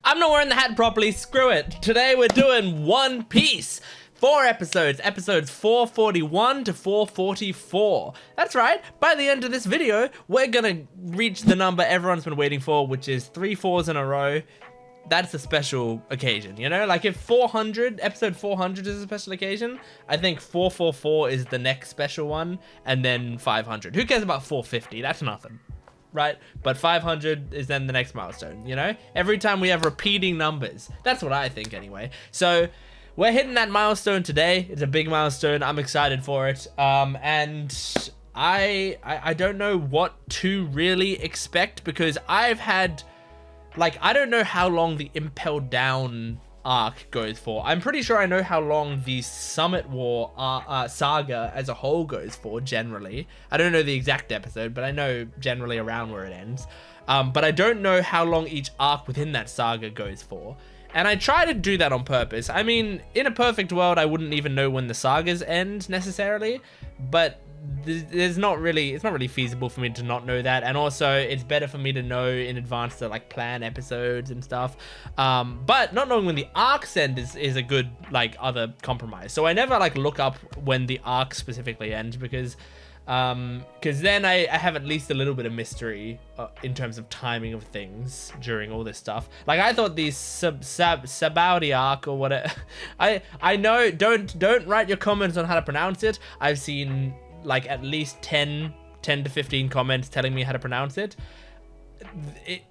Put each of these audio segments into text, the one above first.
I'm not wearing the hat properly, screw it. Today we're doing One Piece. 4 episodes, episodes 441 to 444. That's right, by the end of this video, we're gonna reach the number everyone's been waiting for, which is 3 4s in a row. That's a special occasion, you know? Like if episode 400 is a special occasion, I think 444 is the next special one, and then 500. Who cares about 450? That's nothing. Right? But 500 is then the next milestone, you know? Every time we have repeating numbers. That's what I think anyway. So we're hitting that milestone today. It's a big milestone. I'm excited for it. And I don't know what to really expect because I've had, like, I don't know how long the Impel Down arc goes for. I'm pretty sure I know how long the Summit War saga as a whole goes for generally. I don't know the exact episode, but I know generally around where it ends. But I don't know how long each arc within that saga goes for. And I try to do that on purpose. I mean, in a perfect world, I wouldn't even know when the sagas end necessarily, but it's not really feasible for me to not know that, and also it's better for me to know in advance to like plan episodes and stuff. But not knowing when the arcs end is a good like other compromise. So I never like look up when the arc specifically ends because then I have at least a little bit of mystery in terms of timing of things during all this stuff. Like I thought the Sabaudi arc or whatever. I know, don't write your comments on how to pronounce it. I've seen like at least 10 to 15 comments telling me how to pronounce it.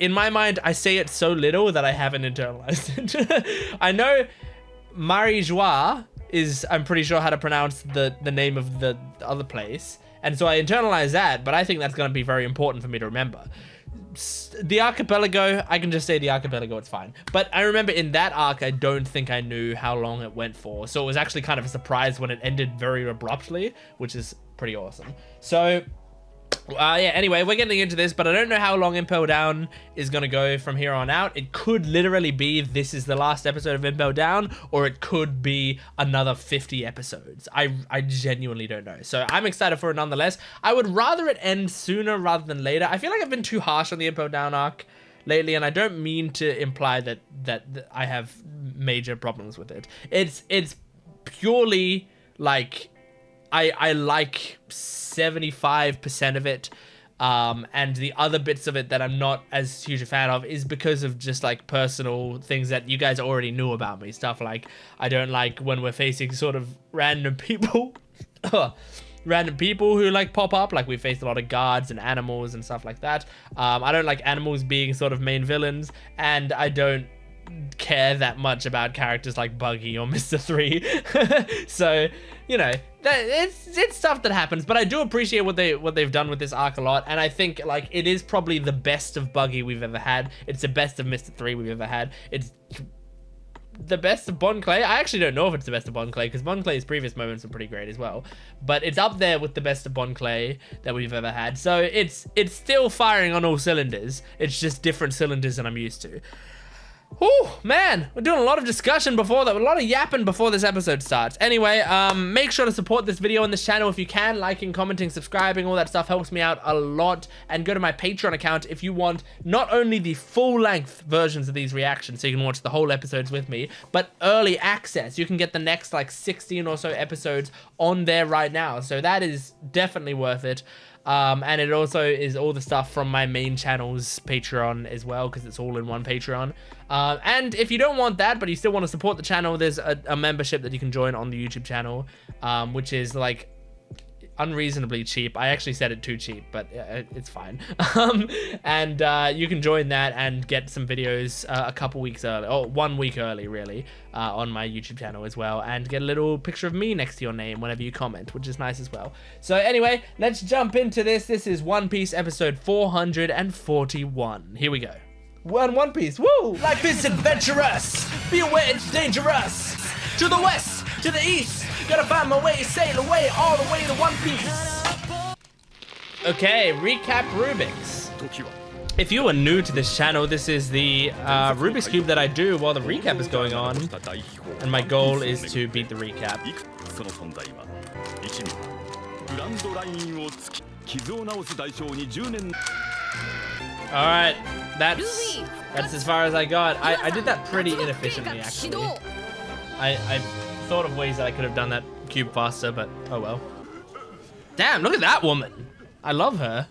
In my mind, I say it so little that I haven't internalized it. I know Marie-Joie is, I'm pretty sure how to pronounce the name of the other place. And so I internalize that, but I think that's going to be very important for me to remember. The archipelago, I can just say the archipelago, it's fine. But I remember in that arc, I don't think I knew how long it went for. So it was actually kind of a surprise when it ended very abruptly, which is pretty awesome. So yeah, anyway, we're getting into this, but I don't know how long Impel Down is going to go from here on out. It could literally be this is the last episode of Impel Down, or it could be another 50 episodes. I genuinely don't know. So I'm excited for it nonetheless. I would rather it end sooner rather than later. I feel like I've been too harsh on the Impel Down arc lately, and I don't mean to imply that I have major problems with it. It's purely like I like 75% of it, and the other bits of it that I'm not as huge a fan of is because of just like personal things that you guys already knew about me. Stuff like I don't like when we're facing sort of random people who like pop up, like we faced a lot of guards and animals and stuff like that. I don't like animals being sort of main villains, and I don't care that much about characters like Buggy or Mr. 3. So, you know, it's stuff that happens, but I do appreciate what they've done with this arc a lot, and I think like it is probably the best of Buggy we've ever had. It's the best of Mr. 3 we've ever had. It's the best of Bon Clay. I actually don't know if it's the best of Bon Clay because Bon Clay's previous moments were pretty great as well, but it's up there with the best of Bon Clay that we've ever had. So it's still firing on all cylinders. It's just different cylinders than I'm used to. Oh man, we're doing a lot of discussion before that, a lot of yapping before this episode starts. Anyway, make sure to support this video and this channel if you can. Liking, commenting, subscribing, all that stuff helps me out a lot. And go to my Patreon account if you want not only the full-length versions of these reactions, so you can watch the whole episodes with me, but early access. You can get the next like 16 or so episodes on there right now. So that is definitely worth it. And it also is all the stuff from my main channel's Patreon as well, because it's all in one Patreon. And if you don't want that, but you still want to support the channel, there's a membership that you can join on the YouTube channel, which is like unreasonably cheap. I actually said it too cheap, but it's fine. And you can join that and get some videos a couple weeks early, or 1 week early really, on my YouTube channel as well, and get a little picture of me next to your name whenever you comment, which is nice as well. So anyway, let's jump into this. This is One Piece episode 441. Here we go. One Piece, woo! Life is adventurous, be aware it's dangerous. To the west, to the east, gotta find my way, sail away, all the way to One Piece. Okay, recap Rubik's. If you are new to this channel, this is the Rubik's Cube that I do while the recap is going on, and my goal is to beat the recap. Alright, that's That's as far as I got. I did that pretty inefficiently, actually. I thought of ways that I could have done that cube faster, but oh well. Damn, look at that woman. I love her.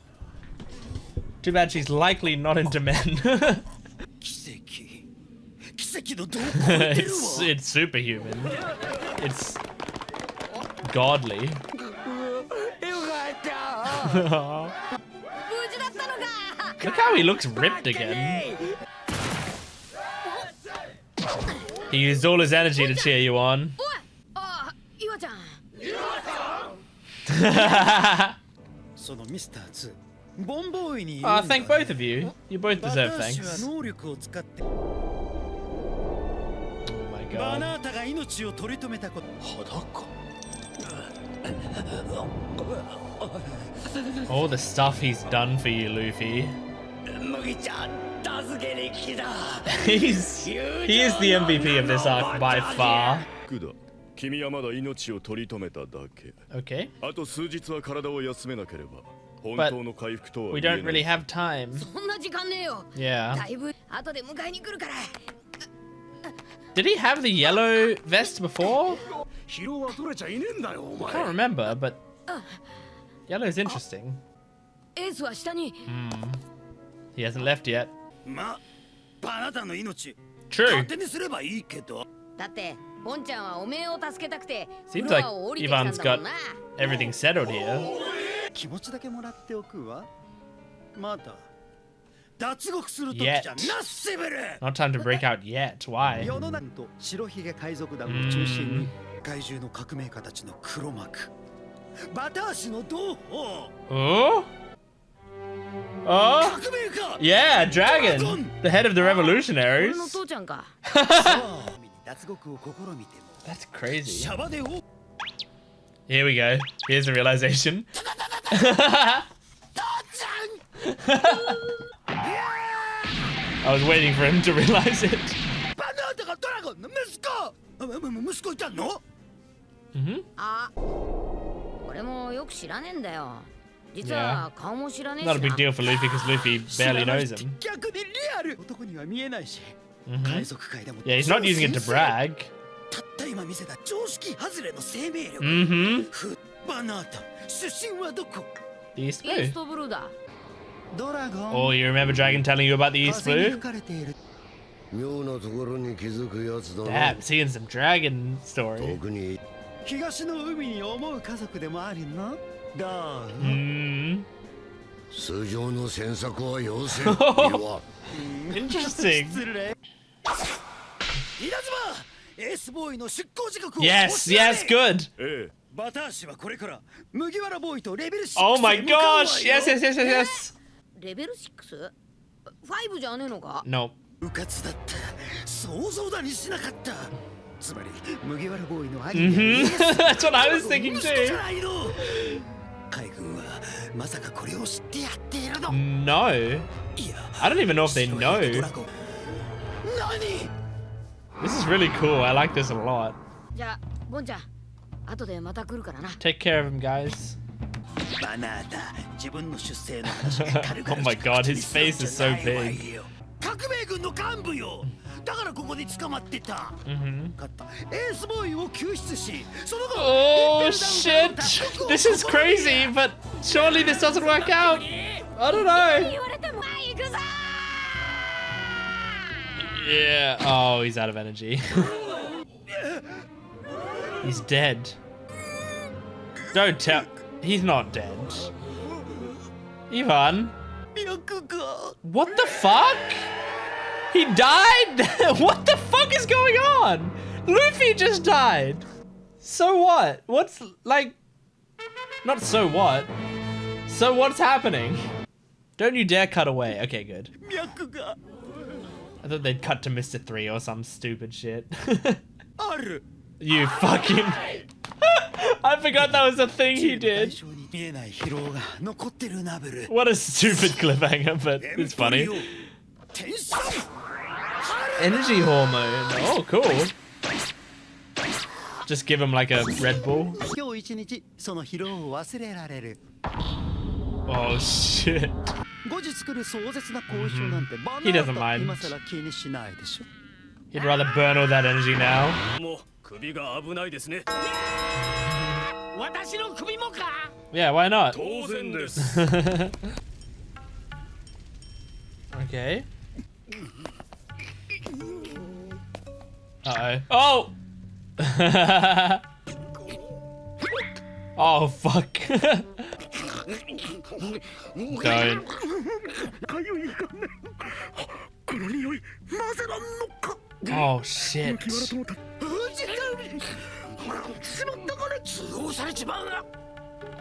Too bad she's likely not into men. It's superhuman. It's godly. Look how he looks ripped again. He used all his energy to cheer you on. Oh, thank both of you. You both deserve thanks. Oh my god. All the stuff he's done for you, Luffy. He is the MVP of this arc by far. Okay. But we don't really have time. Yeah. Did he have the yellow vest before? I can't remember, but yellow is interesting. He hasn't left yet. True. Seems like Ivan's got everything settled here. Yet. Not time to break out yet. Why? Oh? Oh? Yeah, dragon! The head of the revolutionaries. That's crazy. Here we go. Here's the realization. I was waiting for him to realize it. Yeah. Not a big deal for Luffy because Luffy barely knows him. Yeah, he's not using it to brag. The East Blue. Oh, you remember Dragon telling you about the East Blue? Damn, seeing some dragon story. Interesting. Yes, yes, good. Oh my gosh, yes, yes, yes, yes, yes. No. That's what I was thinking too. No. I don't even know if they know. This is really cool. I like this a lot. Take care of him, guys. Oh my god, his face is so big. Oh shit! This is crazy, but surely this doesn't work out. I don't know. Yeah. Oh, he's out of energy. He's dead. Don't tell. He's not dead. Ivan. What the fuck? He died? What the fuck is going on? Luffy just died. So what? What's like... Not so what. So what's happening? Don't you dare cut away. Okay, good. I thought they'd cut to Mr. 3 or some stupid shit. You fucking... I forgot that was a thing he did. What a stupid cliffhanger, but it's funny. Energy hormone. Oh, cool. Just give him like a Red Bull. Oh shit. He doesn't mind. He'd rather burn all that energy now. Yeah, why not? Okay. Uh-oh. Oh! Oh, fuck. Don't. Oh, shit.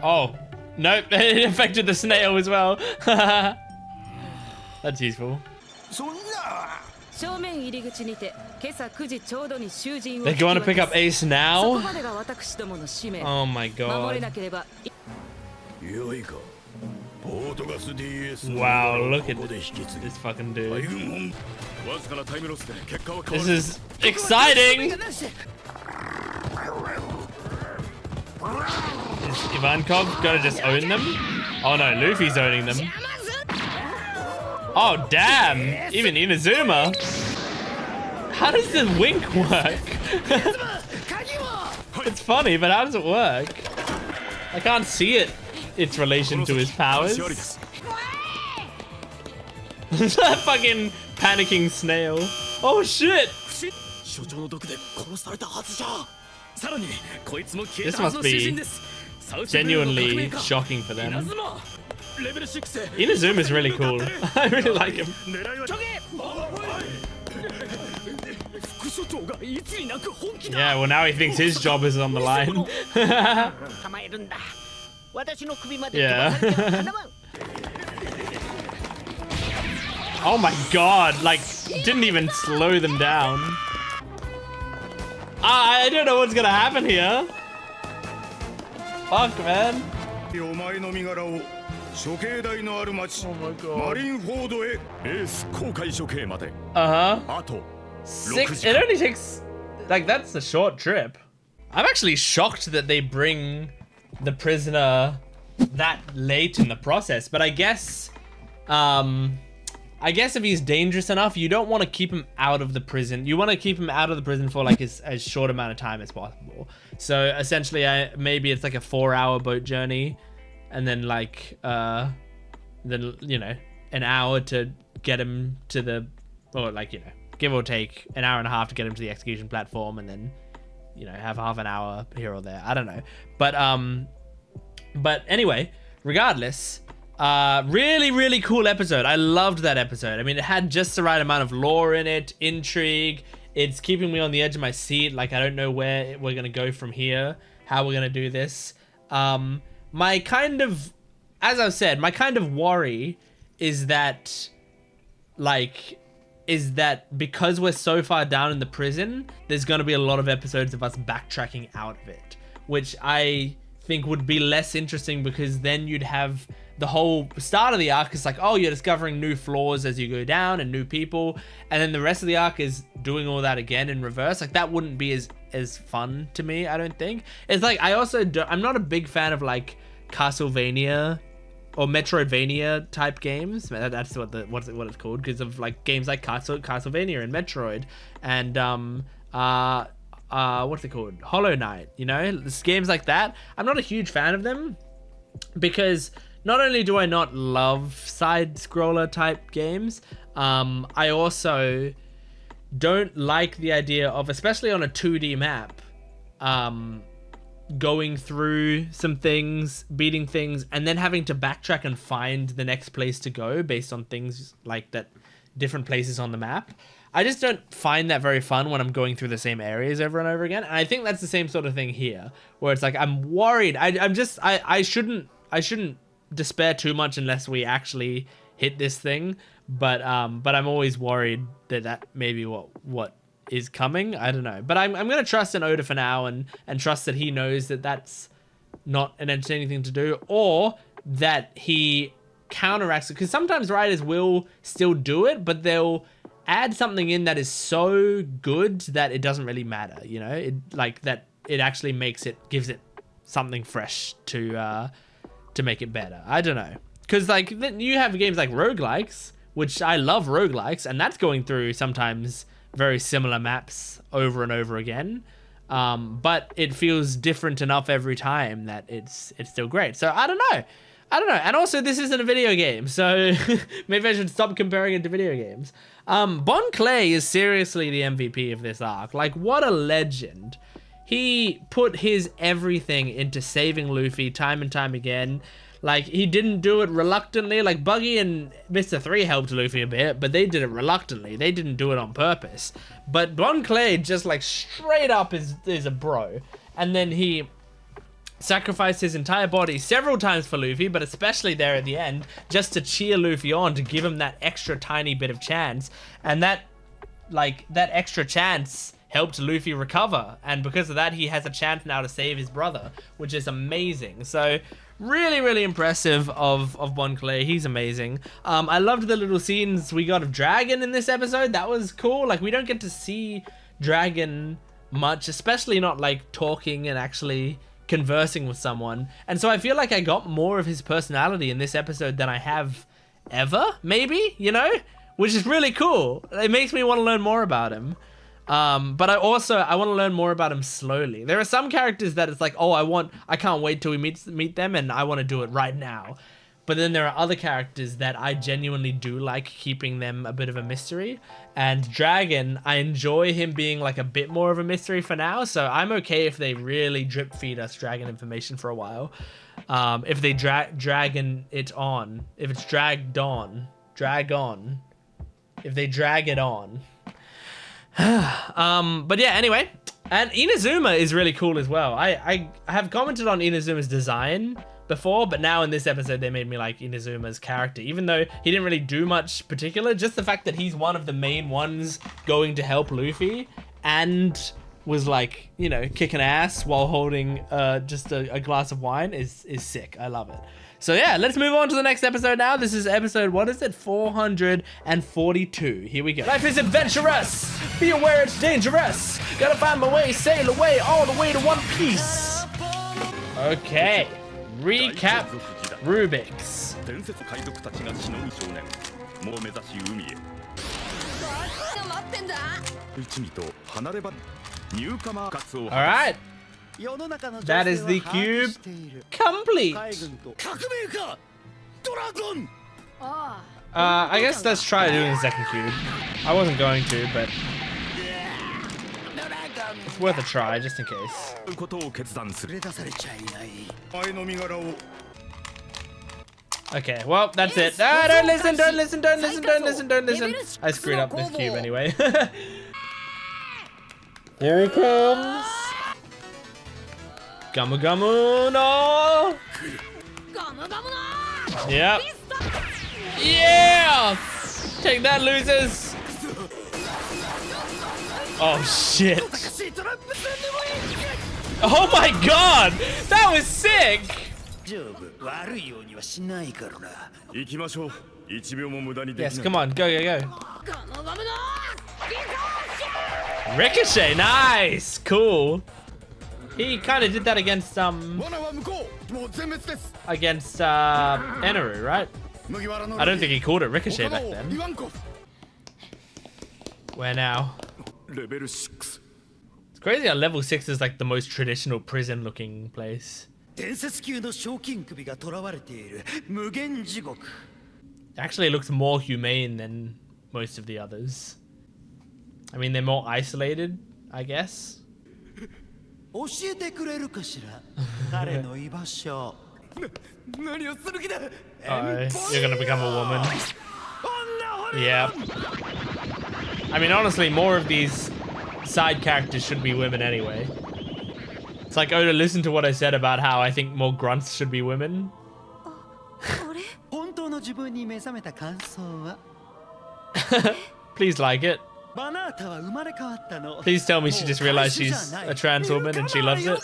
Oh. Nope, it affected the snail as well. That's useful. They're going to pick up Ace now? Oh my god. Wow, look at this fucking dude. This is exciting! Is Ivankov gonna just own them? Oh no, Luffy's owning them. Oh damn! Even Inazuma! How does the wink work? It's funny, but how does it work? I can't see it. Its relation to his powers. That fucking panicking snail. Oh shit! This must be genuinely shocking for them. Inazuma is really cool. I really like him. Yeah, well now he thinks his job is on the line. Yeah. Oh my god, like, didn't even slow them down. I don't know what's gonna happen here. Fuck, man. Oh my god. Uh-huh. It only takes, like, that's a short trip. I'm actually shocked that they bring the prisoner that late in the process, but I guess if he's dangerous enough, you don't want to keep him out of the prison. You want to keep him out of the prison for like as short amount of time as possible. So essentially, maybe it's like a 4-hour boat journey, and then like then you know, an hour to get him to the, or like, you know, give or take an hour and a half to get him to the execution platform, and then, you know, have half an hour here or there. I don't know, but anyway, regardless. Really cool episode. I loved that episode. I mean, it had just the right amount of lore in it, intrigue. It's keeping me on the edge of my seat. Like, I don't know where we're gonna go from here, how we're gonna do this. My kind of, as I've said, my kind of worry is that, like, because we're so far down in the prison, there's gonna be a lot of episodes of us backtracking out of it, which I think would be less interesting, because then you'd have the whole start of the arc is like, oh, you're discovering new floors as you go down and new people, and then the rest of the arc is doing all that again in reverse. Like, that wouldn't be as fun to me, I don't think. It's like, I'm not a big fan of like Castlevania or Metroidvania type games. That's what it's called, because of like games like Castlevania and Metroid and what's it called, Hollow Knight, you know, games like that. I'm not a huge fan of them, because not only do I not love side scroller type games, I also don't like the idea of, especially on a 2D map, going through some things, beating things, and then having to backtrack and find the next place to go based on things like that, different places on the map. I just don't find that very fun when I'm going through the same areas over and over again. And I think that's the same sort of thing here, where it's like, I'm worried. I shouldn't despair too much unless we actually hit this thing. But I'm always worried that may be what is coming. I don't know. But I'm going to trust in Oda for now, and trust that he knows that that's not an entertaining thing to do, or that he counteracts it. Because sometimes writers will still do it, but they'll add something in that is so good that it doesn't really matter, you know? It actually gives it something fresh to make it better. I don't know. because like you have games like roguelikes, which I love roguelikes, and that's going through sometimes very similar maps over and over again. But it feels different enough every time that it's still great. So I don't know. And also this isn't a video game, so maybe I should stop comparing it to video games. Bon Clay is seriously the MVP of this arc. Like, what a legend. He put his everything into saving Luffy time and time again. Like, he didn't do it reluctantly. Like, Buggy and Mr. 3 helped Luffy a bit, but they did it reluctantly. They didn't do it on purpose. But Bon Clay just, like, straight up is a bro. And then he sacrificed his entire body several times for Luffy, but especially there at the end, just to cheer Luffy on, to give him that extra tiny bit of chance. And that extra chance helped Luffy recover. And because of that, he has a chance now to save his brother, which is amazing. So really, really impressive of Bon Clay. He's amazing. I loved the little scenes we got of Dragon in this episode. That was cool. Like, we don't get to see Dragon much, especially not like talking and actually conversing with someone. And so I feel like I got more of his personality in this episode than I have ever, maybe, you know, which is really cool. It makes me want to learn more about him. But I want to learn more about him slowly. There are some characters that it's like, oh, I can't wait till we meet them and I want to do it right now. But then there are other characters that I genuinely do like keeping them a bit of a mystery. And Dragon, I enjoy him being like a bit more of a mystery for now. So I'm okay if they really drip feed us Dragon information for a while. If they dragon it on, if it's drag on, if they drag it on. But yeah, anyway, and Inazuma is really cool as well. I have commented on Inazuma's design before, but now in this episode they made me like Inazuma's character, even though he didn't really do much particular. Just the fact that he's one of the main ones going to help Luffy and was like, you know, kicking ass while holding just a glass of wine is sick. I love it. So yeah, let's move on to the next episode now. This is episode, what is it? 442. Here we go. Life is adventurous. Be aware it's dangerous. Gotta find my way, sail away, all the way to One Piece. Okay. Recap Rubik's. Alright. That is the cube complete. I guess let's try doing the second cube. I wasn't going to, but it's worth a try just in case. Okay, well, that's it. Ah, don't listen. I screwed up this cube anyway. Here he comes. Gamu Gamu, no! Yep. Yeah! Take that, losers! Oh, shit. Oh my god! That was sick! Yes, come on, go. Ricochet, nice! Cool. He kind of did that against Eneru, right? I don't think he called it Ricochet back then. Where now? It's crazy how level 6 is like the most traditional prison looking place. Actually, it looks more humane than most of the others. I mean, they're more isolated, I guess. You're gonna become a woman. Yeah. I mean, honestly, more of these side characters should be women anyway. It's like, oh, to listen to what I said about how I think more grunts should be women. Please like it. Please tell me she just realized she's a trans woman and she loves it.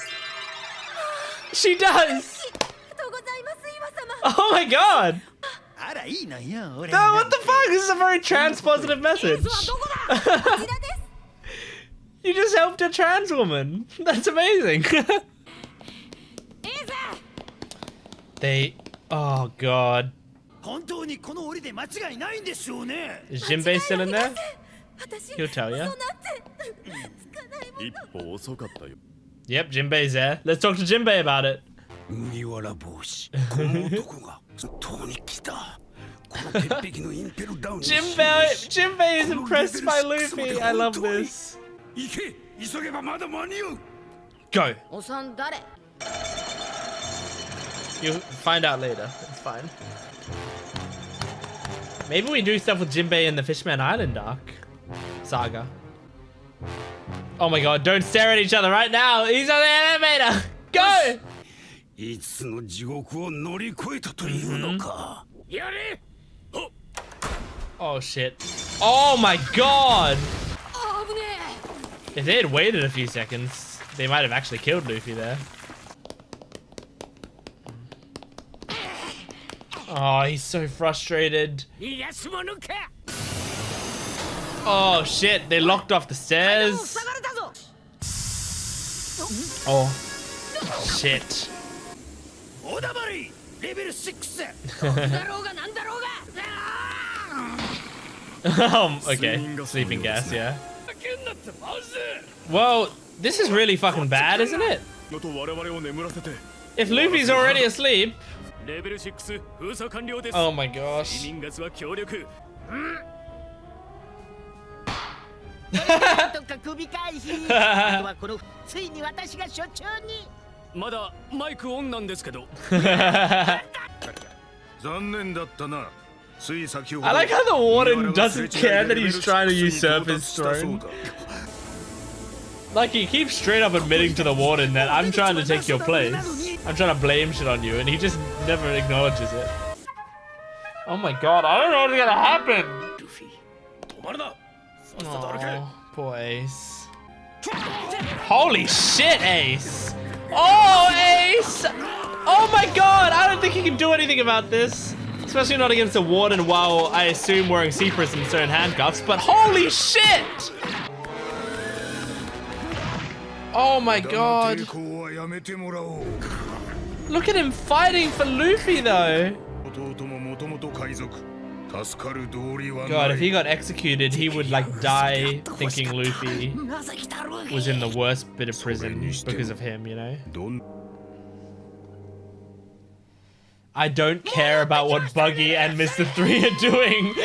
She does! Oh my god! No, what the fuck? This is a very trans positive message. You just helped a trans woman. That's amazing. Oh god. Is Jinbei still in there? He'll tell you. Yep, Jinbei's there. Let's talk to Jinbei about it. Jinbei is impressed by Luffy. I love this. Go. You'll find out later. It's fine. Maybe we do stuff with Jinbei in the Fishman Island arc. Saga. Oh my god, don't stare at each other right now. He's on the elevator. Go! Oh shit. Oh my god! If they had waited a few seconds, they might have actually killed Luffy there. Oh, he's so frustrated. Oh shit, they locked off the stairs. Oh shit. Okay, sleeping gas, yeah. Well, this is really fucking bad, isn't it? If Luffy's already asleep. Oh my gosh. I like how the warden doesn't care that he's trying to usurp his throne. Like, he keeps straight up admitting to the warden that I'm trying to take your place. I'm trying to blame shit on you, and he just never acknowledges it. Oh my god, I don't know what's gonna happen. Oh, poor Ace. Holy shit, Ace! Oh, Ace! Oh my god, I don't think he can do anything about this. Especially not against the warden while I assume wearing sea prisms and handcuffs, but holy shit! Oh my god. Look at him fighting for Luffy though. God, if he got executed, he would like die thinking Luffy was in the worst bit of prison because of him, you know? I don't care about what Buggy and Mr. 3 are doing.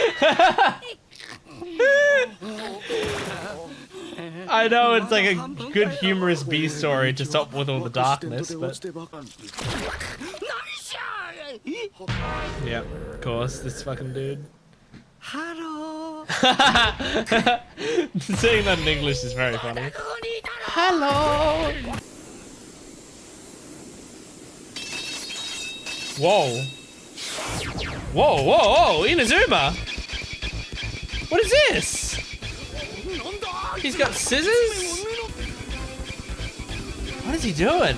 I know it's like a good humorous B story to stop with all the darkness, but... Yep, of course, this fucking dude. Hello. Saying that in English is very funny. Hello. Whoa. Whoa, whoa, whoa, Inazuma! What is this? He's got scissors? What is he doing?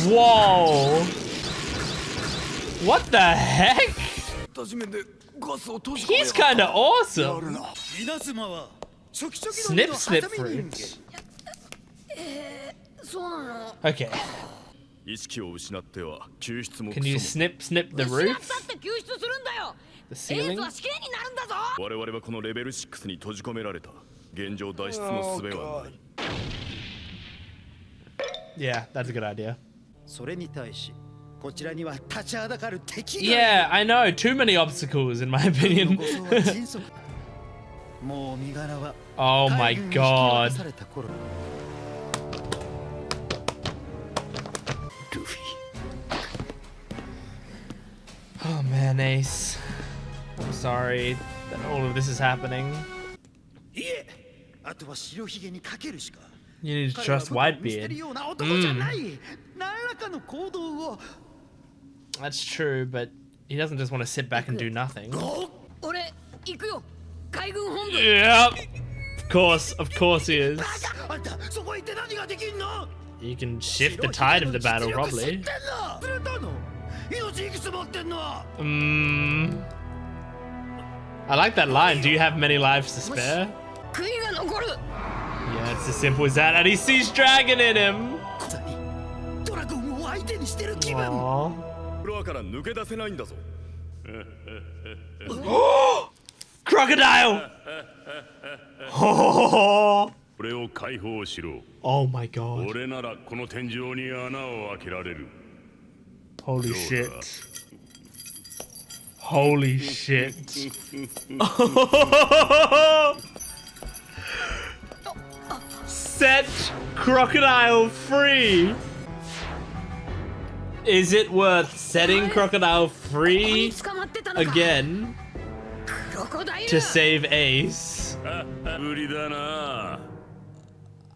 Whoa! What the heck? He's kinda awesome! Snip, snip fruit. Okay. Can you snip, snip the roof? The ceiling? Oh, God. Yeah, that's a good idea. Yeah, I know. Too many obstacles, in my opinion. Oh my god. Oh man, Ace. I'm sorry that all of this is happening. You need to trust Whitebeard. That's true, but he doesn't just want to sit back and do nothing. Yep. Of course he is. You can shift the tide of the battle, probably. I like that line. Do you have many lives to spare? Yeah, it's as simple as that. And he sees dragon in him. Aww. Crocodile! Oh, oh my god. Holy shit. Holy shit. Set Crocodile free. Is it worth setting Crocodile free again to save Ace?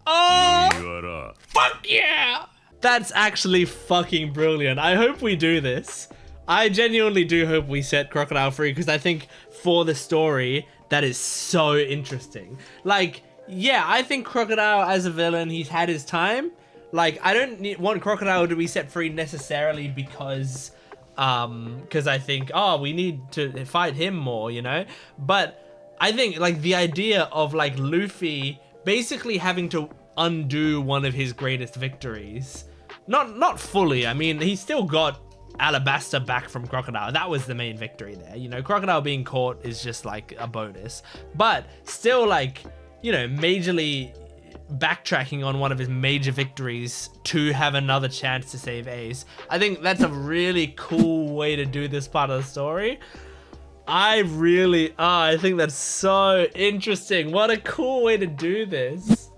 Oh, fuck yeah! That's actually fucking brilliant. I hope we do this. I genuinely do hope we set Crocodile free because I think for the story, that is so interesting. Like, yeah, I think Crocodile as a villain, he's had his time. Like, I don't want Crocodile to be set free necessarily because I think, oh, we need to fight him more, you know? But I think, like, the idea of, like, Luffy basically having to undo one of his greatest victories. Not fully, I mean, he still got Alabasta back from Crocodile. That was the main victory there. You know, Crocodile being caught is just, like, a bonus. But still, like, you know, majorly backtracking on one of his major victories to have another chance to save Ace. I think that's a really cool way to do this part of the story. I think that's so interesting. What a cool way to do this.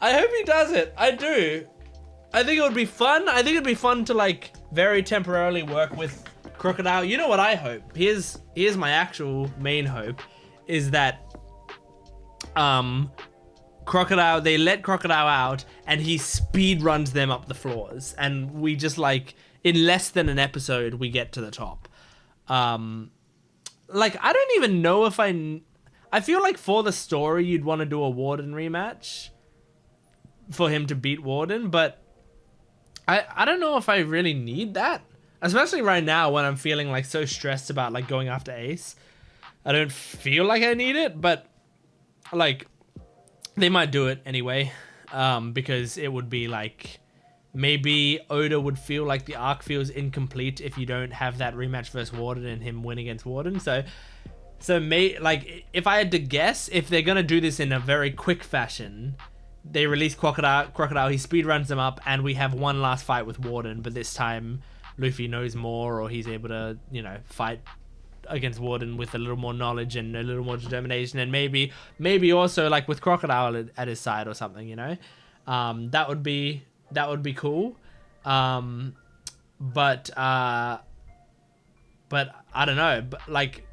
I hope he does it. I do. I think it would be fun. I think it'd be fun to, like, very temporarily work with Crocodile. You know what I hope? Here's my actual main hope, is that Crocodile, they let Crocodile out and he speed runs them up the floors, and we just, like, in less than an episode we get to the top. Like, I don't even know if I feel like for the story you'd want to do a Warden rematch for him to beat Warden, but I don't know if I really need that, especially right now when I'm feeling, like, so stressed about, like, going after Ace. I don't feel like I need it, but, like, they might do it anyway, because it would be, like, maybe Oda would feel like the arc feels incomplete if you don't have that rematch versus Warden and him win against Warden. So like, if I had to guess, if they're gonna do this in a very quick fashion, they release Crocodile, he speed runs them up, and we have one last fight with Warden, but this time Luffy knows more, or he's able to, you know, fight against Warden with a little more knowledge and a little more determination, and maybe also, like, with Crocodile at his side or something, you know. That would be cool. But I don't know, but, like,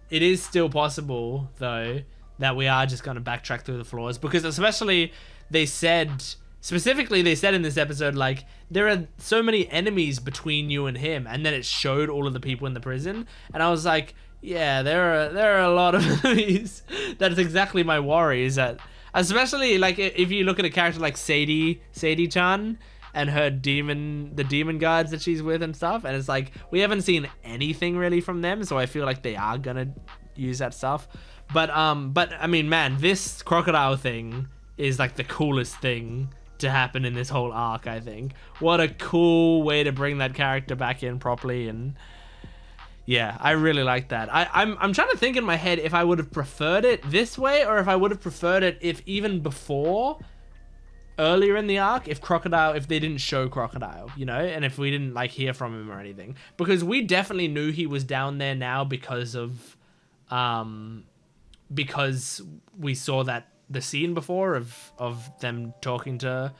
it is still possible though that we are just going to backtrack through the floors, because especially they said in this episode, like, there are so many enemies between you and him, and then it showed all of the people in the prison, and I was like, yeah, there are a lot of enemies. That's exactly my worries. That, especially, like, if you look at a character like Sadie-chan and her the demon guards that she's with and stuff, and it's like, we haven't seen anything really from them, so I feel like they are gonna use that stuff. But I mean, man, this Crocodile thing is, like, the coolest thing to happen in this whole arc, I think. What a cool way to bring that character back in properly, and yeah, I really like that. I'm trying to think in my head if I would have preferred it this way, or if I would have preferred it if even before, earlier in the arc, if they didn't show Crocodile, you know, and if we didn't, like, hear from him or anything, because we definitely knew he was down there now because we saw the scene before of them talking to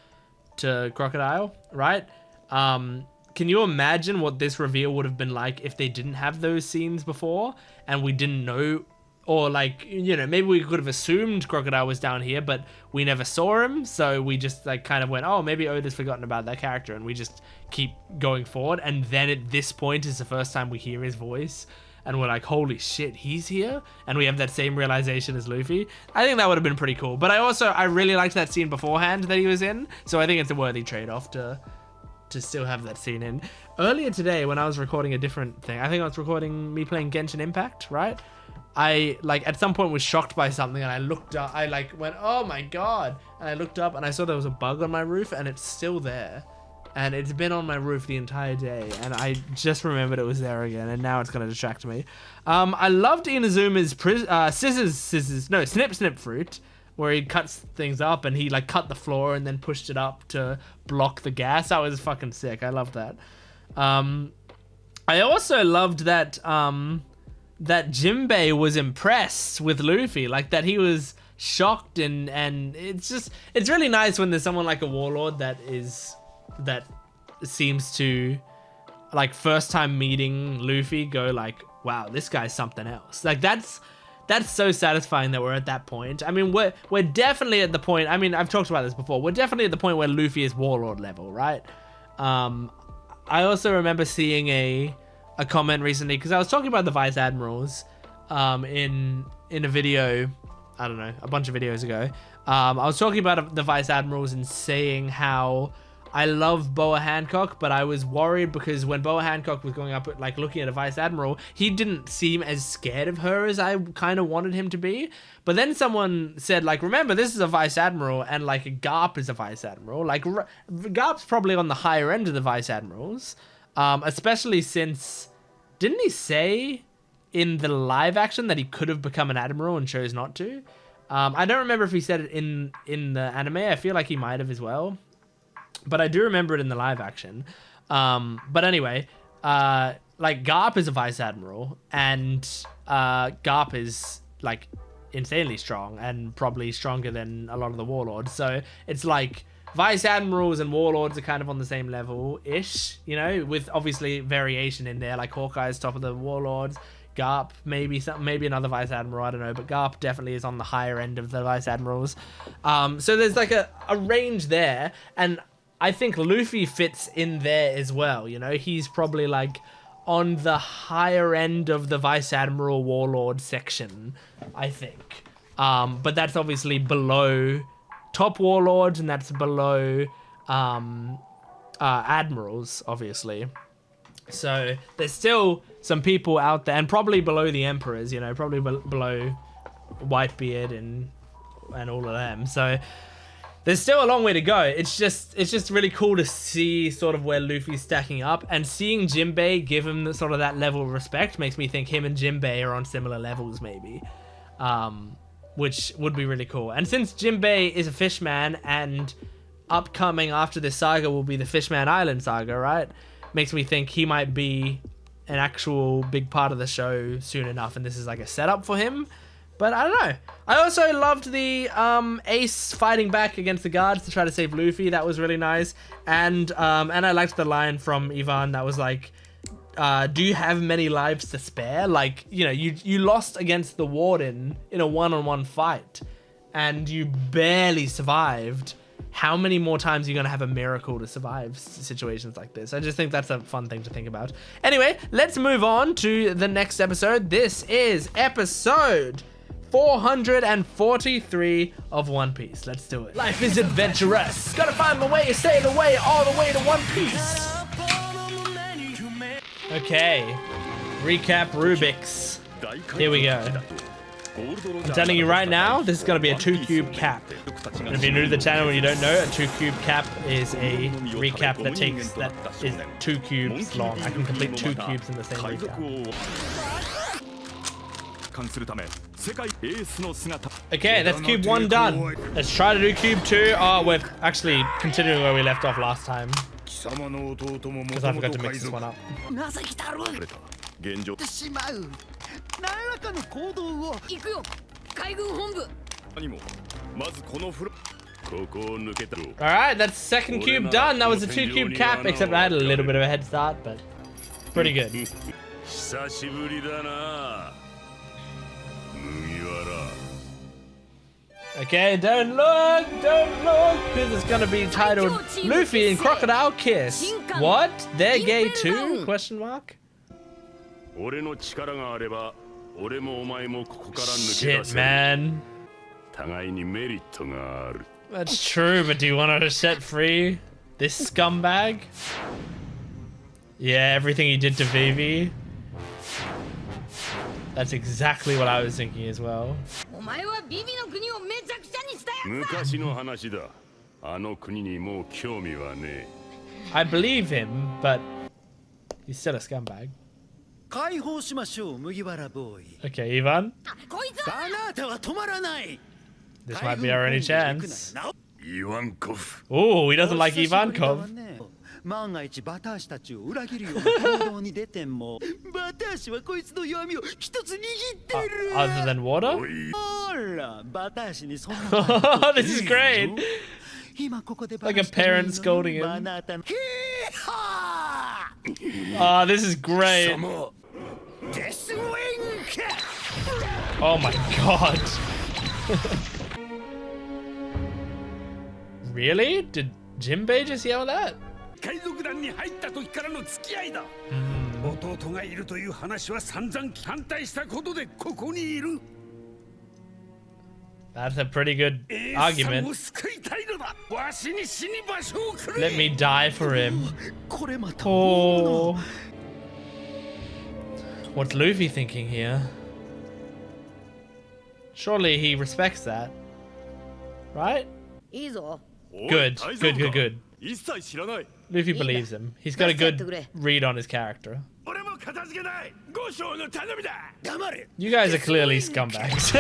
Crocodile, right? Can you imagine what this reveal would have been like if they didn't have those scenes before and we didn't know, or, like, you know, maybe we could have assumed Crocodile was down here, but we never saw him, so we just, like, kind of went, oh, maybe Oda's forgotten about that character, and we just keep going forward, and then at this point is the first time we hear his voice, and we're like, holy shit, he's here? And we have that same realization as Luffy. I think that would have been pretty cool. But I really liked that scene beforehand that he was in, so I think it's a worthy trade-off to still have that scene in. Earlier today, when I was recording a different thing, I think I was recording me playing Genshin Impact, right? I, like, at some point was shocked by something, and I looked up, I, like, went, oh my god, and I looked up and I saw there was a bug on my roof, and it's still there. and it's been on my roof the entire day, and I just remembered it was there again, and now it's gonna distract me. I loved Inazuma's snip fruit, where he cuts things up and he like cut the floor and then pushed it up to block the gas. That was fucking sick. I loved that. I also loved that that Jinbei was impressed with Luffy, like that he was shocked, and it's really nice when there's someone like a warlord that seems to, like, first time meeting Luffy, go like, wow, this guy's something else. Like that's so satisfying that we're at that point. I mean, we're definitely at the point, I mean, I've talked about this before, we're definitely at the point where Luffy is warlord level, right? I also remember seeing a comment recently, because I was talking about the vice admirals in a video, I don't know, a bunch of videos ago. I was talking about the vice admirals and saying how I love Boa Hancock, but I was worried because when Boa Hancock was going up, like looking at a vice admiral, he didn't seem as scared of her as I kind of wanted him to be. But then someone said, like, remember, this is a vice admiral, and like Garp is a vice admiral. Like Garp's probably on the higher end of the vice admirals, especially since, didn't he say in the live action that he could have become an admiral and chose not to? I don't remember if he said it in the anime. I feel like he might have as well, but I do remember it in the live action. But anyway, like Garp is a vice admiral, and Garp is like insanely strong and probably stronger than a lot of the warlords. So it's like vice admirals and warlords are kind of on the same level-ish, you know, with obviously variation in there. Like Hawkeye's top of the warlords, Garp maybe another vice admiral, I don't know, but Garp definitely is on the higher end of the vice admirals. So there's like a range there, and I think Luffy fits in there as well. You know, he's probably like on the higher end of the vice admiral warlord section, I think. But that's obviously below top warlords, and that's below admirals, obviously. So there's still some people out there, and probably below the emperors, you know, probably below Whitebeard and all of them. So there's still a long way to go. It's just really cool to see sort of where Luffy's stacking up, and seeing Jinbei give him the, sort of that level of respect makes me think him and Jinbei are on similar levels maybe, which would be really cool. And since Jinbei is a fishman, and upcoming after this saga will be the Fishman Island saga, right? Makes me think he might be an actual big part of the show soon enough, and this is like a setup for him. But I don't know. I also loved the Ace fighting back against the guards to try to save Luffy. That was really nice. And I liked the line from Ivan that was like, do you have many lives to spare? Like, you know, you lost against the warden in a one-on-one fight, and you barely survived. How many more times are you going to have a miracle to survive situations like this? I just think that's a fun thing to think about. Anyway, let's move on to the next episode. This is episode 443 of One Piece. Let's do it. Life is adventurous. Gotta find my way, sail away, all the way to One Piece. Okay. Recap Rubik's. Here we go. I'm telling you right now, this is going to be a 2-cube cap. And if you're new to the channel and you don't know, a 2-cube cap is a recap that is 2 cubes long. I can complete 2 cubes in the same recap. Okay, that's cube 1 done. Let's try to do cube 2. Oh, we're actually continuing where we left off last time, because I forgot to mix this one up. Alright, that's second cube done. That was a 2-cube cap, except I had a little bit of a head start, but pretty good. Okay, don't look, because it's gonna be titled Luffy and Crocodile Kiss. What? They're gay too? Question mark? Shit, man. That's true, but do you want to set free this scumbag? Yeah, everything he did to Vivi. That's exactly what I was thinking as well. I believe him, but he's still a scumbag. Okay, Ivan. This might be our only chance. Oh, he doesn't like Ivankov. Other than water? This is great. Like a parent scolding him. Oh, this is great. Oh my god. Really? Did Jinbei just yell that? That's a pretty good argument. Let me die for him. Oh. What's Luffy thinking here? Surely he respects that. Right? Good. Luffy believes him. He's got a good read on his character. You guys are clearly scumbags.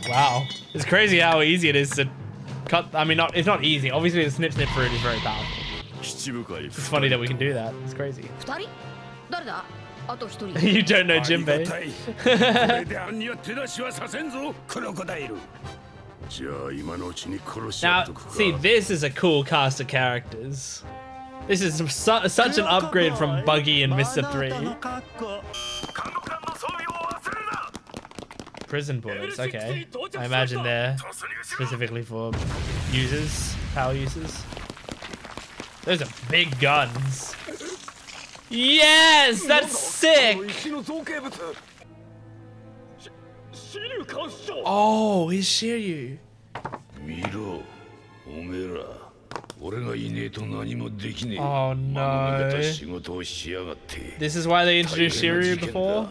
Wow. It's crazy how easy it is to cut. I mean, it's not easy. Obviously, the snip fruit is very powerful. It's funny that we can do that. It's crazy. You don't know Jinbei. Now, see, this is a cool cast of characters. This is such an upgrade from Buggy and Mr. 3. Prison bullets, okay. I imagine they're specifically for users, power users. Those are big guns. Yes, that's sick. Oh, he's Shiryu. Oh no. This is why they introduced Shiryu before?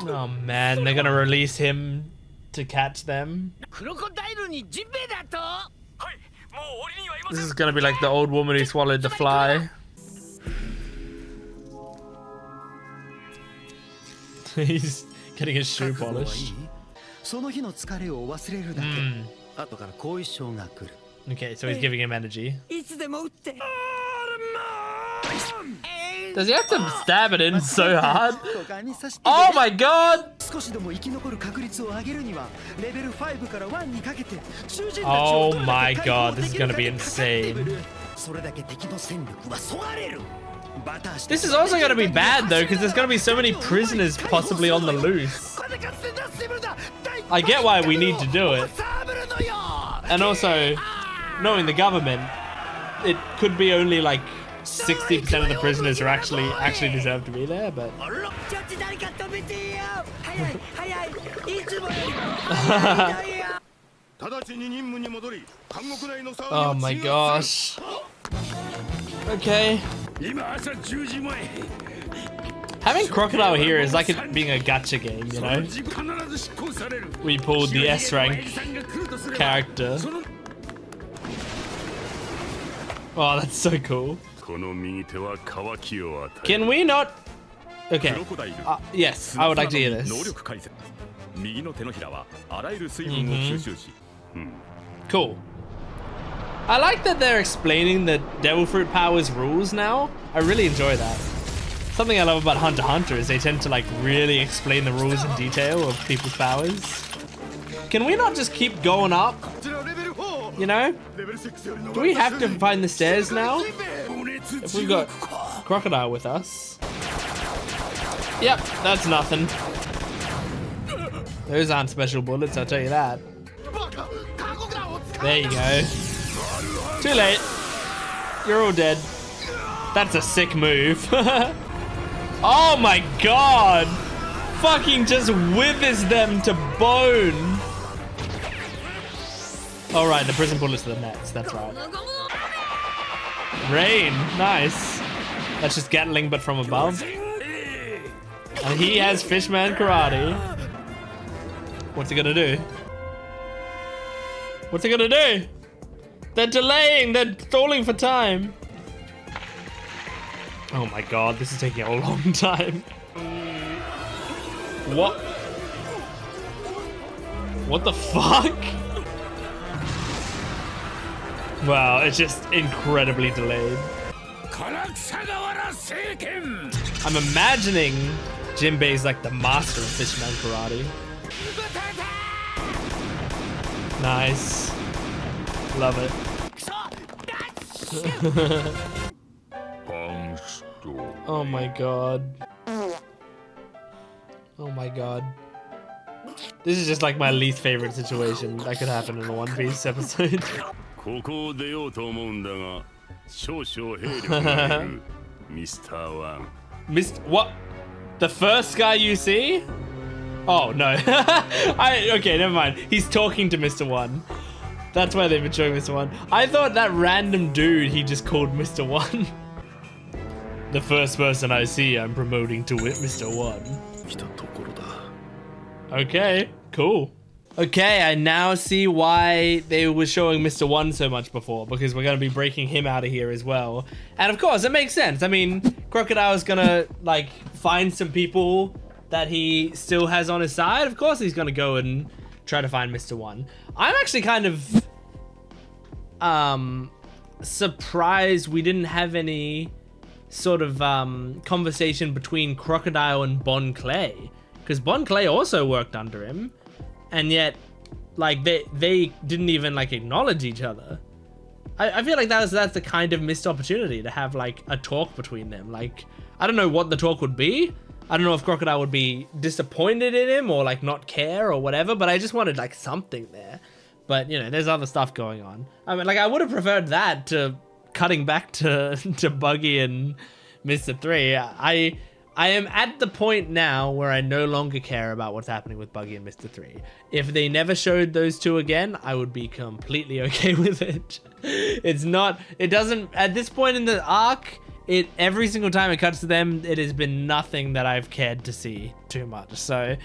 Oh man, they're gonna release him to catch them. This is gonna be like the old woman who swallowed the fly. He's getting his shoe polished. Okay, so he's giving him energy. Does he have to stab it in so hard? Oh my god! Oh my god, this is gonna be insane. This is also gonna be bad though, because there's gonna be so many prisoners possibly on the loose. I get why we need to do it. And also, knowing the government, it could be only like 60% of the prisoners are actually deserve to be there, but oh my gosh. Okay. Having Crocodile here is like it being a gacha game, you know? We pulled the S rank character. Oh, that's so cool. Can we not? Okay. Yes, I would like to hear this. Cool. I like that they're explaining the Devil Fruit powers rules now. I really enjoy that. Something I love about Hunter x Hunter is they tend to like really explain the rules in detail of people's powers. Can we not just keep going up? You know? Do we have to find the stairs now? If we've got Crocodile with us. Yep, that's nothing. Those aren't special bullets, I'll tell you that. There you go. Too late. You're all dead. That's a sick move. Oh my god! Fucking just withers them to bone. Alright, the prison bullets to the nets, that's right. Rain, nice. That's just Gatling but from above. And he has Fishman Karate. What's he gonna do? What's it gonna do? They're delaying, they're stalling for time. Oh my god, this is taking a long time. What? What the fuck? Wow, it's just incredibly delayed. I'm imagining Jinbei's like the master of Fishman Karate. Nice. Love it. Oh my god. Oh my god. This is just like my least favorite situation that could happen in a One Piece episode. What? The first guy you see? Oh no. Okay, never mind. He's talking to Mr. One. That's why they've been showing Mr. One. I thought that random dude he just called Mr. One. The first person I see, I'm promoting to Mr. One. Okay, cool. Okay, I now see why they were showing Mr. One so much before, because we're going to be breaking him out of here as well. And of course, it makes sense. I mean, Crocodile is going to, like, find some people that he still has on his side. Of course, he's going to go and try to find Mr. One. I'm actually kind of surprised we didn't have any sort of conversation between Crocodile and Bon Clay, because Bon Clay also worked under him, and yet like they didn't even like acknowledge each other. I feel like that's the kind of missed opportunity to have like a talk between them. Like, I don't know what the talk would be. I don't know if Crocodile would be disappointed in him or like not care or whatever, but I just wanted like something there. But you know, there's other stuff going on. I mean, like, I would have preferred that to cutting back to Buggy and Mr. 3. I am at the point now where I no longer care about what's happening with Buggy and Mr. 3. If they never showed those two again, I would be completely okay with it. It doesn't, at this point in the arc, every single time it cuts to them, it has been nothing that I've cared to see too much. So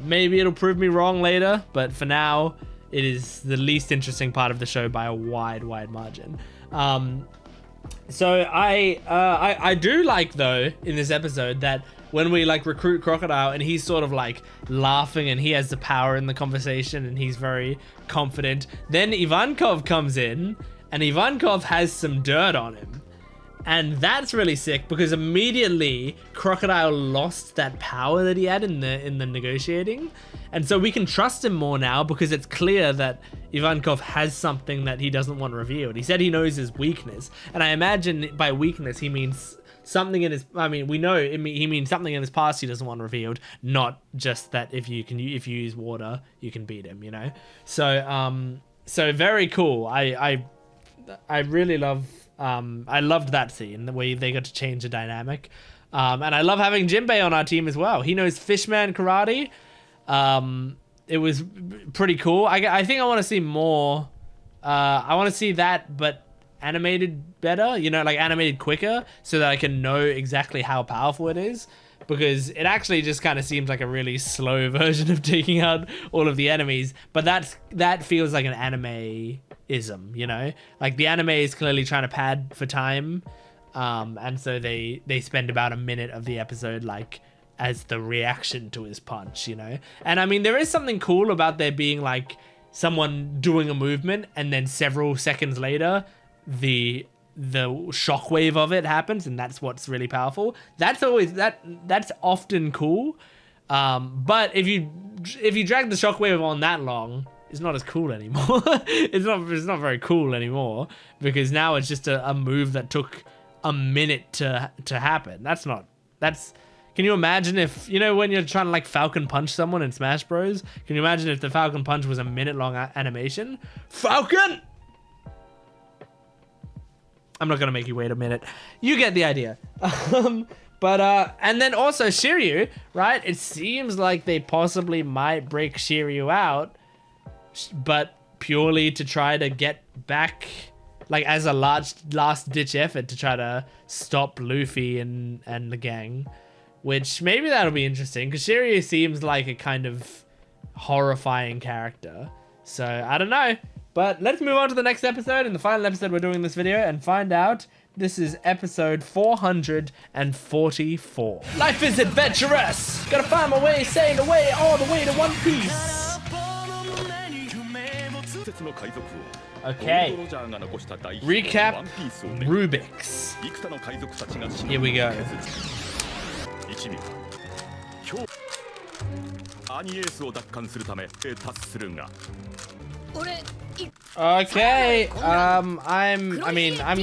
maybe it'll prove me wrong later, but for now, it is the least interesting part of the show by a wide margin. So I do like, though, in this episode that when we like recruit Crocodile and he's sort of like laughing and he has the power in the conversation and he's very confident, then Ivankov comes in and Ivankov has some dirt on him. And that's really sick because immediately Crocodile lost that power that he had in the negotiating. And so we can trust him more now because it's clear that Ivankov has something that he doesn't want revealed. He said he knows his weakness. And I imagine by weakness, he means something in his, we know he means something in his past he doesn't want revealed, not just that if you use water, you can beat him, you know? So very cool. I really love, I loved that scene, the way they got to change the dynamic. And I love having Jinbei on our team as well. He knows Fishman Karate. It was pretty cool. I think I want to see more. I want to see that, but animated better, you know, like animated quicker so that I can know exactly how powerful it is, because it actually just kind of seems like a really slow version of taking out all of the enemies. But that feels like an anime-ism, you know, like the anime is clearly trying to pad for time. And so they spend about a minute of the episode like as the reaction to his punch, you know? And I mean, there is something cool about there being like someone doing a movement and then several seconds later, the shockwave of it happens, and that's what's really powerful. That's often cool. But if you drag the shockwave on that long, it's not as cool anymore. It's not very cool anymore, because now it's just a move that took a minute to happen. Can you imagine if, you know, when you're trying to like Falcon Punch someone in Smash Bros? Can you imagine if the Falcon Punch was a minute-long animation? Falcon! I'm not gonna make you wait a minute. You get the idea. And then also Shiryu, right? It seems like they possibly might break Shiryu out, but purely to try to get back, like as a last-ditch effort to try to stop Luffy and the gang. Which maybe that'll be interesting, because Shiryu seems like a kind of horrifying character. So I don't know. But let's move on to the next episode, and the final episode we're doing this video, and find out. This is episode 444. Life is adventurous! Gotta find my way, sail away all the way to One Piece! Okay. Recap Rubik's. Here we go. Okay, I'm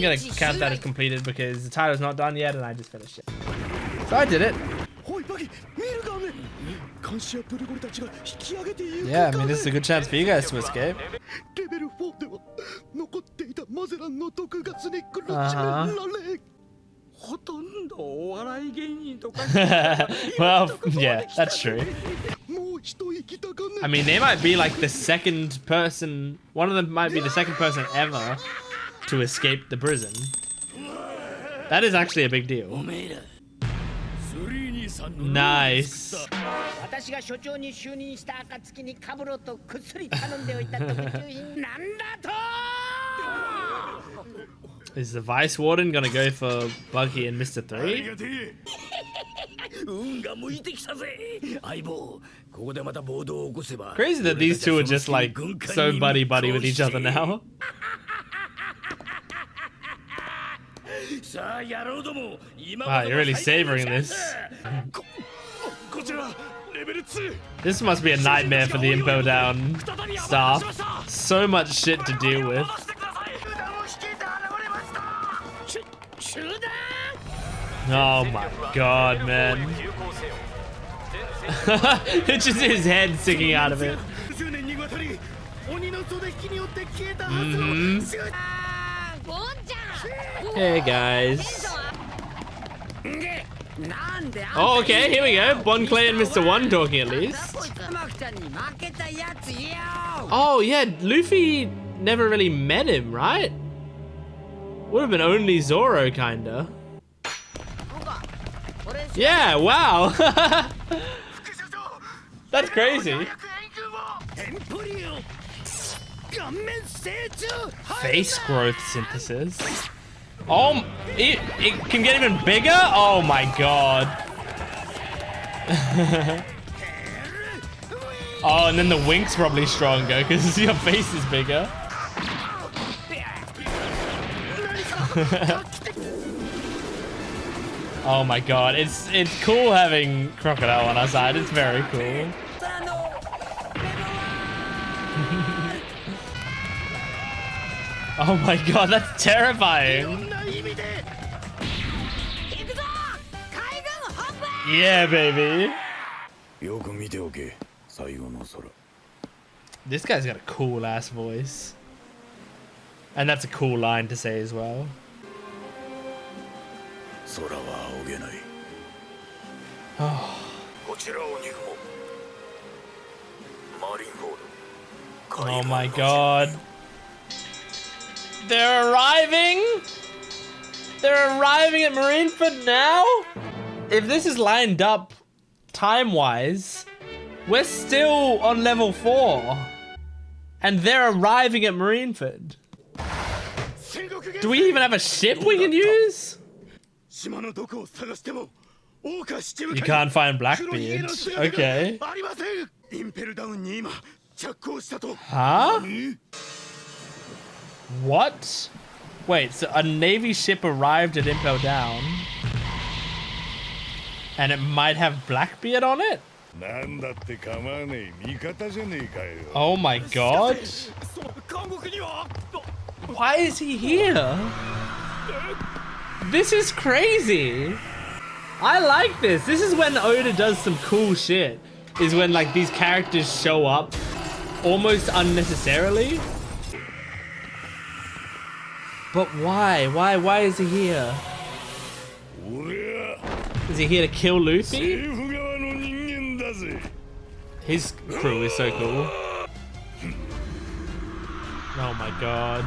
gonna count that as completed because the title's not done yet and I just finished it. So I did it. Yeah, I mean, this is a good chance for you guys to escape. Well, yeah, that's true. I mean, they might be like the second person, one of them might be the second person ever to escape the prison. That is actually a big deal. Nice. Is the Vice Warden gonna go for Buggy and Mr. 3? Crazy that these two are just like so buddy-buddy with each other now. Wow, you're really savoring this. This must be a nightmare for the Impel Down staff. So much shit to deal with. Oh my god, man. It's just his head sticking out of it. Hey guys. Oh, okay, here we go. Bon Clay and Mr. One talking at least. Oh yeah, Luffy never really met him, right? Would have been only Zoro, kinda. Yeah, wow. That's crazy. Face growth synthesis. Oh, it can get even bigger? Oh my god. Oh, and then the wink's probably stronger because your face is bigger. Oh my god, it's cool having Crocodile on our side. It's very cool. Oh my god, that's terrifying. Yeah, baby. This guy's got a cool ass voice. And that's a cool line to say as well. Oh. Oh my god. They're arriving? They're arriving at Marineford now? If this is lined up time-wise, we're still on level 4. And they're arriving at Marineford. Do we even have a ship we can use? You can't find Blackbeard. Okay. Huh? What? Wait, so a Navy ship arrived at Impel Down? And it might have Blackbeard on it? Oh my god. Why is he here? This is crazy. I like this. This is when Oda does some cool shit. Is when like these characters show up almost unnecessarily. But why? Why is he here? Is he here to kill Luffy? His crew is so cool. Oh my god.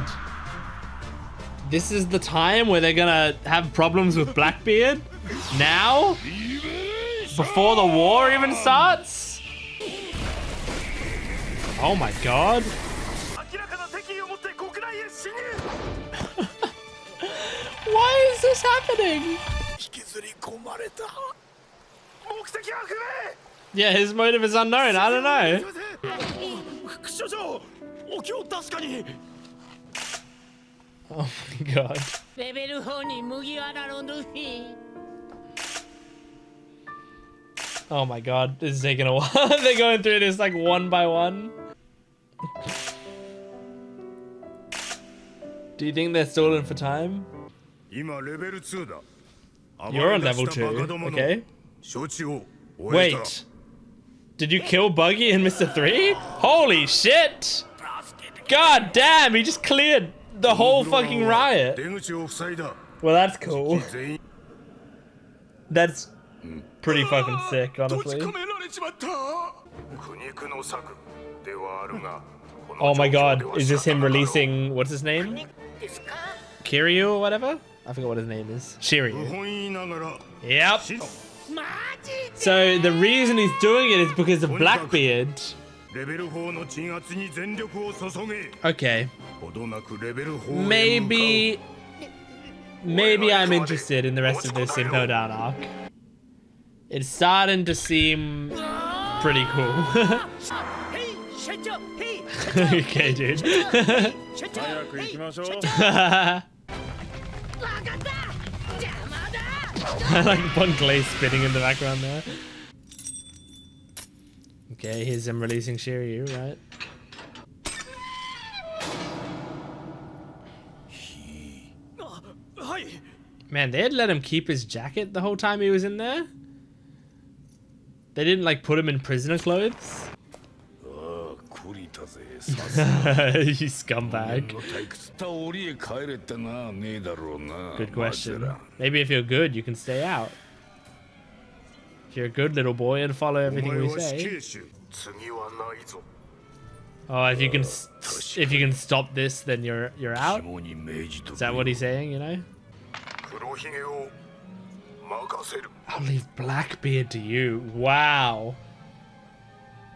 This is the time where they're gonna have problems with Blackbeard? Now? Before the war even starts? Oh my god. Why is this happening? Yeah, his motive is unknown. I don't know. Oh my god. Oh my god, this is taking a while. They're going through this like one by one. Do you think they're stalling for time? You're on level 2, okay? Wait. Did you kill Buggy and Mr. 3? Holy shit! God damn, he just cleared the whole fucking riot. Well, that's cool. That's pretty fucking sick, honestly. Oh my god, is this him releasing, what's his name? Kiryu or whatever? I forgot what his name is. Shiryu. Yep. So the reason he's doing it is because of Blackbeard. Okay. Maybe I'm interested in the rest of this Impel Down arc. It's starting to seem pretty cool. Okay, dude. I like one glaze spinning in the background there. Okay, here's him releasing Shiryu, right? Man, they had let him keep his jacket the whole time he was in there? They didn't like put him in prisoner clothes? You scumbag. Good question. Maybe if you're good, you can stay out. If you're a good little boy and follow everything we say. Oh, if you can stop this, then you're out. Is that what he's saying? You know. I'll leave Blackbeard to you. Wow.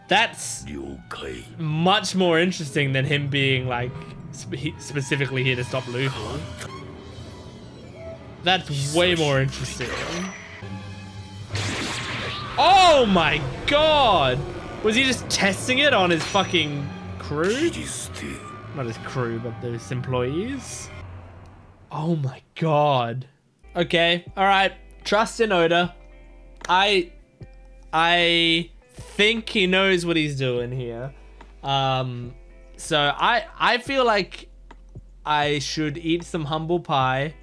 That's much more interesting than him being like specifically here to stop Luffy. That's way more interesting. Oh my god! Was he just testing it on his fucking crew? Not his crew, but those employees. Oh my god. Okay, alright. Trust in Oda. I think he knows what he's doing here. So I feel like I should eat some humble pie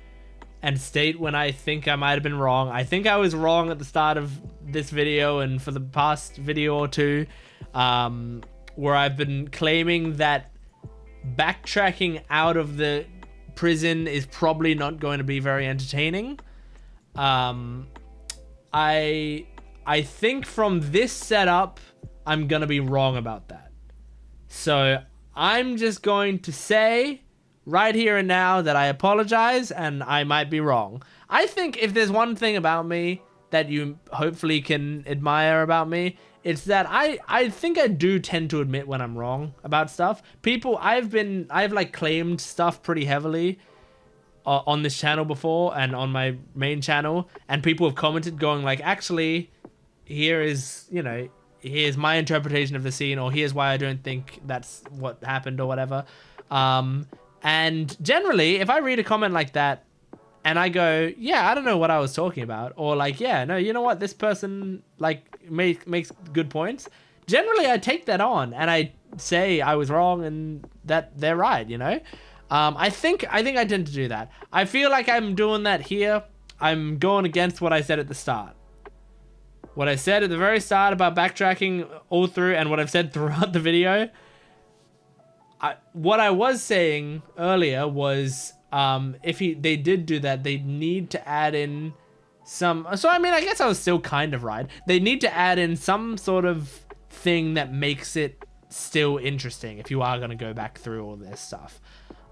and state when I think I might have been wrong. I think I was wrong at the start of this video and for the past video or two, where I've been claiming that backtracking out of the prison is probably not going to be very entertaining. I think from this setup, I'm gonna be wrong about that. So I'm just going to say right here and now that I apologize and I might be wrong. I think if there's one thing about me that you hopefully can admire about me, it's that I think I do tend to admit when I'm wrong about stuff. I've like claimed stuff pretty heavily on this channel before and on my main channel, and people have commented going like, actually, here's my interpretation of the scene, or here's why I don't think that's what happened or whatever. And generally, if I read a comment like that and I go, yeah, I don't know what I was talking about, or like, yeah, no, you know what, this person like makes good points, generally I take that on and I say I was wrong and that they're right, you know? I think I tend to do that. I feel like I'm doing that here. I'm going against what I said at the start. What I said at the very start about backtracking all through, and what I've said throughout the video. What I was saying earlier was, if they did do that, they need to add in some. So I mean, I guess I was still kind of right. They need to add in some sort of thing that makes it still interesting if you are going to go back through all this stuff.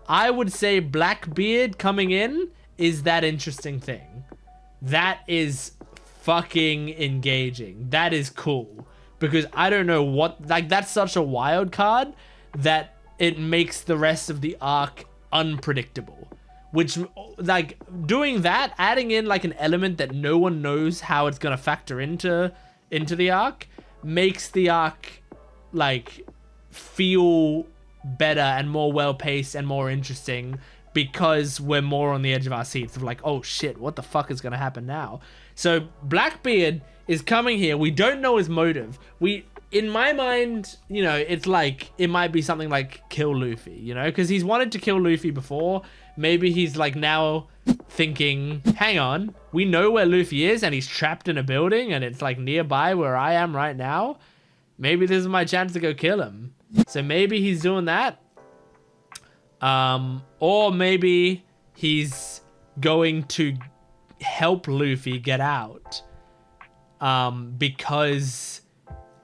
I would say Blackbeard coming in is that interesting thing. That is fucking engaging. That is cool. Because I don't know what, like, that's such a wild card that it makes the rest of the arc unpredictable. which, like, doing that, adding in like an element that no one knows how it's gonna factor into the arc, makes the arc like feel better and more well-paced and more interesting, because we're more on the edge of our seats of like, oh shit, what the fuck is gonna happen now? So Blackbeard is coming here. We don't know his motive. In my mind, you know, it's like, it might be something like kill Luffy, you know, because he's wanted to kill Luffy before. Maybe he's like now thinking, hang on, we know where Luffy is and he's trapped in a building and it's like nearby where I am right now. Maybe this is my chance to go kill him. So maybe he's doing that. Or maybe he's going to help Luffy get out. Because,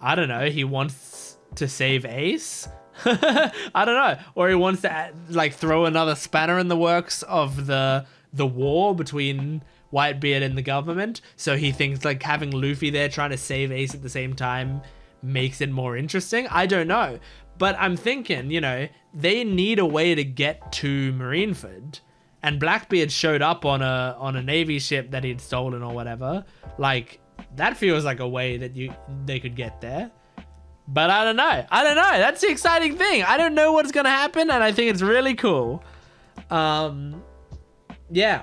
I don't know, he wants to save Ace? I don't know. Or he wants to like throw another spanner in the works of the war between Whitebeard and the government. So he thinks like having Luffy there trying to save Ace at the same time makes it more interesting. I don't know. But I'm thinking, you know, they need a way to get to Marineford. And Blackbeard showed up on a Navy ship that he'd stolen or whatever. Like, that feels like a way that they could get there. But I don't know. That's the exciting thing. I don't know what's gonna happen, and I think it's really cool. Yeah.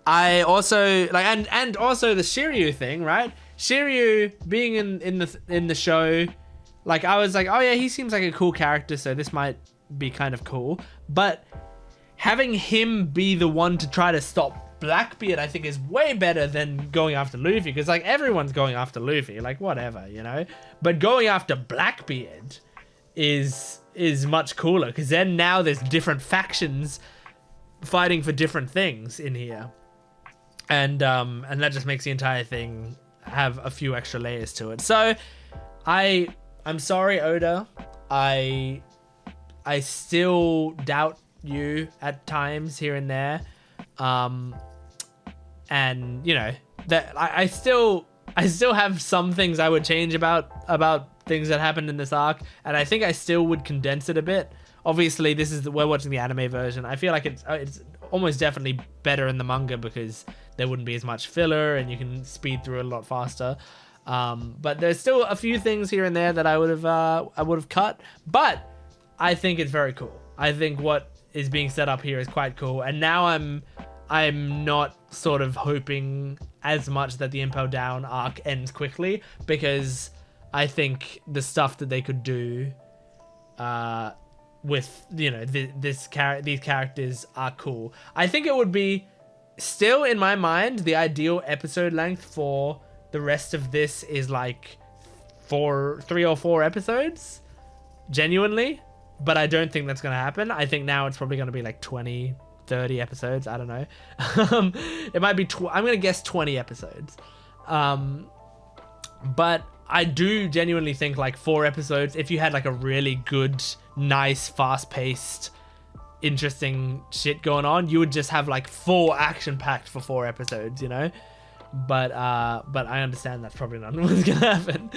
I also like, and also the Shiryu thing, right? Shiryu being in the show, like, I was like, oh yeah, he seems like a cool character, so this might be kind of cool. But having him be the one to try to stop Blackbeard, I think, is way better than going after Luffy, because like everyone's going after Luffy, like whatever, you know. But going after Blackbeard is much cooler, because then now there's different factions fighting for different things in here, and that just makes the entire thing have a few extra layers to it. So I'm sorry, Oda. I still doubt you at times here and there. And you know that I still have some things I would change about things that happened in this arc, and I think I still would condense it a bit. Obviously, we're watching the anime version. I feel like it's almost definitely better in the manga, because there wouldn't be as much filler and you can speed through it a lot faster. But there's still a few things here and there that I would have cut, but I think it's very cool. I think what is being set up here is quite cool, and now I'm not sort of hoping as much that the Impel Down arc ends quickly, because I think the stuff that they could do with, you know, these characters are cool. I think it would be still, in my mind, the ideal episode length for the rest of this is like 3 or 4 episodes, genuinely. But I don't think that's going to happen. I think now it's probably going to be like 20, 30 episodes. I don't know. It might be, I'm going to guess 20 episodes. But I do genuinely think like 4 episodes, if you had like a really good, nice, fast-paced, interesting shit going on, you would just have like 4 action-packed for 4 episodes, you know? But I understand that's probably not what's going to happen.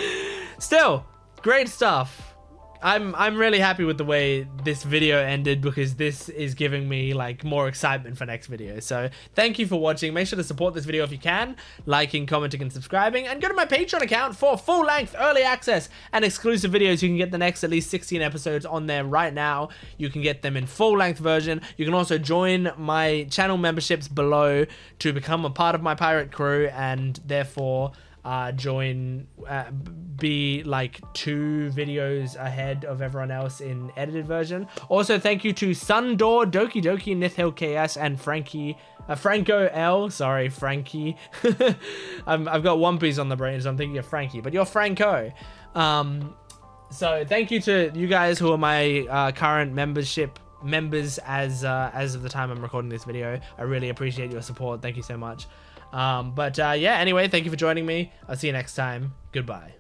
Still, great stuff. I'm really happy with the way this video ended, because this is giving me like more excitement for next video. So thank you for watching. Make sure to support this video if you can, liking, commenting, and subscribing, and go to my Patreon account for full-length early access and exclusive videos. You can get the next at least 16 episodes on there right now. You can get them in full-length version. You can also join my channel memberships below to become a part of my pirate crew, and therefore be like 2 videos ahead of everyone else in edited version. Also, thank you to Sundor, Doki Doki, Nithil KS, and Franky, Franco L. Sorry, Franky. I've got One Piece on the brain, so I'm thinking of Franky, but you're Franco. So thank you to you guys who are my current members as of the time I'm recording this video. I really appreciate your support. Thank you so much. Yeah, anyway, thank you for joining me. I'll see you next time. Goodbye.